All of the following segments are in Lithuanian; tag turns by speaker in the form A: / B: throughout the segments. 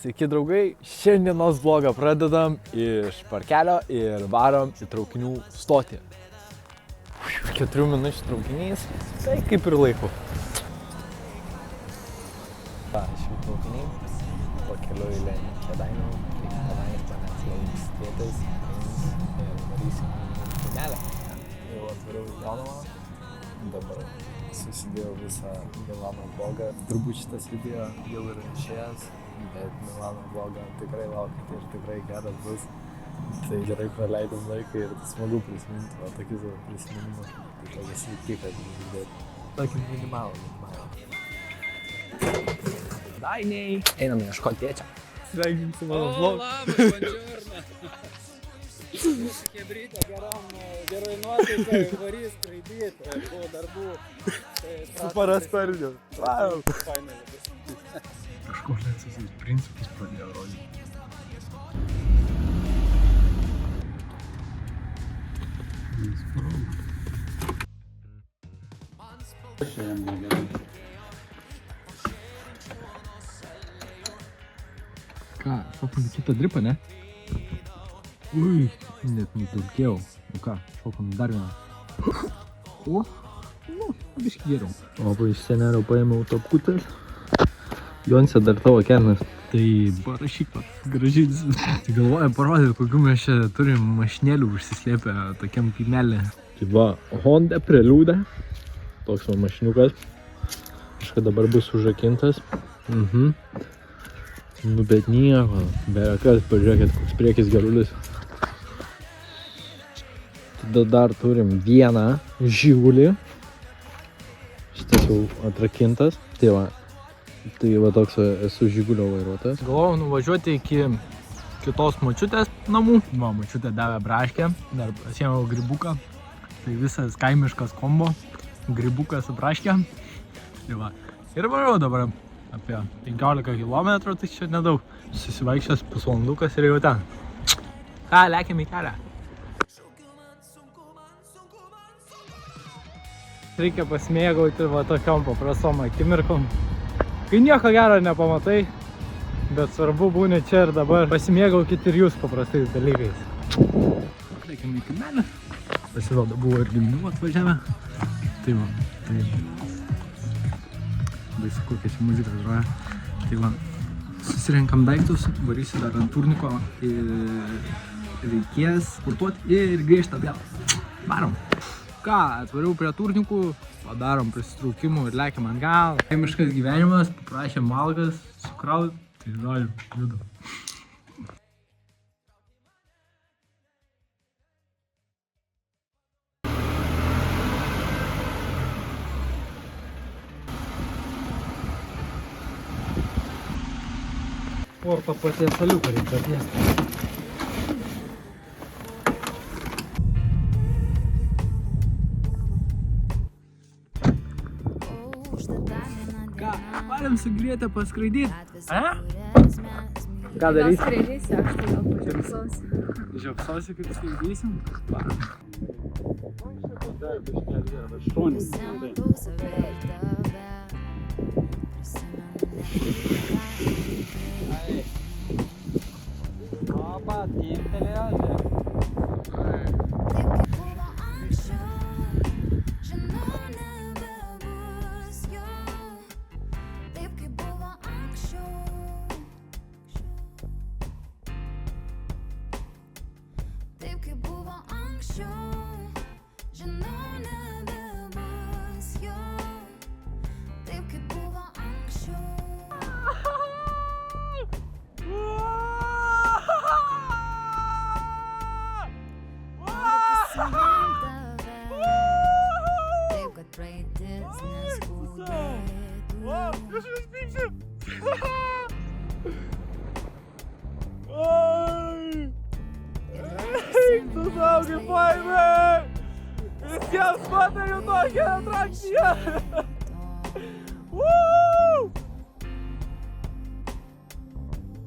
A: Sveiki draugai, šiandienos vlogą pradedam iš parkelio ir varom į traukinių stotį. 4 minučių traukiniais, tai kaip ir laiku. Šių traukiniai, po keliu į Kėdainių, Kėdainių manęs lauks tėtis ir varysim į kaimelę. Jau atvariau į Jonavą, dabar susidėjau visą Milano vlogą. Turbūt šitas video jau yra išėjęs, bet Milano vlogą tikrai laukite ir tikrai geras bus. Tai gerai praleidom laiką ir smagu prisiminti, o tokius prisiminimus. Tai tokias sveiki, kad žiūrėti. Tokį minimalų. Dainiai! Einam ieškoti tėčio. Sveikim su mano vlogu.
B: Labas, buongiorno. Mūsų bryto geroj nuotaikai, varys, skraidyti, po darbų.
A: Su parasparniu. Wow!
C: Kažkokius visus principus pradėjo rodyti.
A: Ką, šokom į kitą dripą, ne? Ui, net nudurkėjau. Nu ką, šokom dar vieną. O, nu, biškį geriau. O, iš senelio paėmiau topkutės. Jonse dar tavo kelnes. Tai parašyk pats, gražytis. Tai galvoju parodyti, kokių mes čia turim mašinėlių užsislėpę tokiam kaimelį. Tai va, Honda Prelude. Toks va mašiniukas. Kažką dabar bus užrakintas. Nu bet nieko, be jokios, pažiūrėkit, koks priekis gerulis. Tada dar turim vieną Žigulį. Šitas jau atrakintas. Tai va toks esu Žigulio vairuotojas. Galvojau nuvažiuoti iki kitos močiutės namų. Va, močiutė davė braškę, dar pasiėmiau grybuką. Tai visas kaimiškas kombo. Grybukas su braške. Tai va. Ir varau dabar apie 15 km, tai čia nedaug. Susivaikščias pusvalandukas ir jau ten. Ką, lekiam į kelią. Reikia pasimėgauti va tokiom paprastom akimirkom. Kai nieko gero nepamatai, bet svarbu būni čia ir dabar. Pasimėgaukit ir jūs paprastais dalykais. Lekiam į kaimelę. Pasirodo, buvo ir giminių atvažiavę. Tai va, tai baisu kokia čia muzika groja. Tai va, susirenkam daiktus, varysiu dar ant turniko ir reikės sportuoti ir grįžti atgal. Varom! Ką, atvariau prie turnikų, padarom prisitraukimų ir lekiam atgal. Kaimiškas gyvenimas, paprašėm malkas, sukraut, tai žodžiu, judam. Porto paties saliuką reikia atnesti. Ką, varam su Griete paskraidyti? Ką darysi?
D: Skraidysi, aš tai gal pažiūrėsiu.
A: Žiopsosi, kaip skraidysim? Varam.
B: Opa, timptelėjo, žiūrėk.
A: Tu saugai fainai! Visiems patariu tokią atrakciją!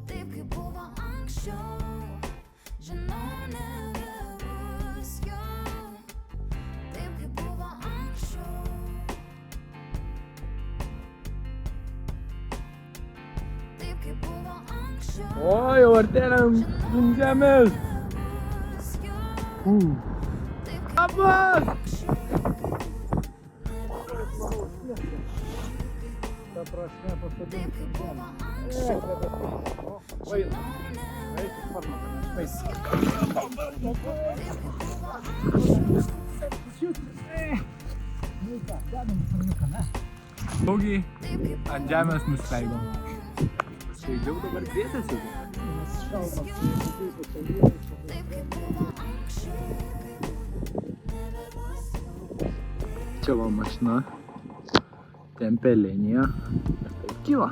D: Taip kaip buvo anksčiau, žinau nebebus jo. Taip kaip buvo anksčiau. Taip kaip buvo anksčiau.
A: O, jau artėliam ant žemės. Abas! Ta prasme pasodinti ant žemės. Vaina. Eik, sparno,
C: Saugiai ant žemės nusileidom.
B: Skaidžiau dabar kvietėsi.
A: Čia va mašina. Tempia liniją. Ir taip kyla.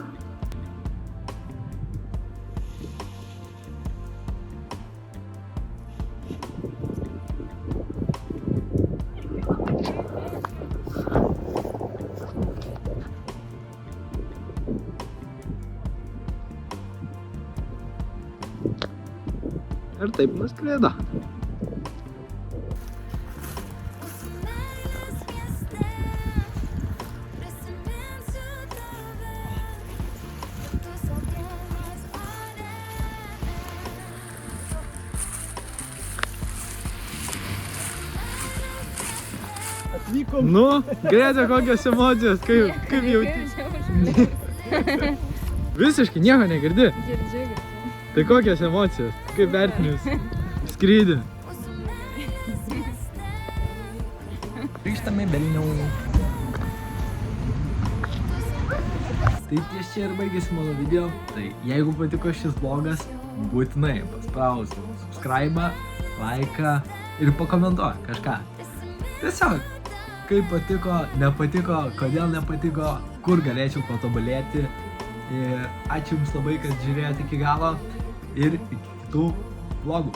A: Ir taip nuskrido.
C: Atvykom.
A: Nu, Greta, kokios emocijos, kaip jauti? Visiškai nieko negirdi.
E: Girdžiu.
A: Tai kokios emocijos, kaip vertinius skrydį?
C: Grįžtame į Vilnių. Tai ties čia ir baigėsi mano video. Tai jeigu patiko šis vlogas, būtinai paspausk subscribe, like ir pakomentuok kažką. Tiesiog, kaip patiko, nepatiko, kodėl nepatiko, kur galėčiau patobulėti. Ir ačiū Jums labai, kad žiūrėjote iki galo ir iki kitų vlogų.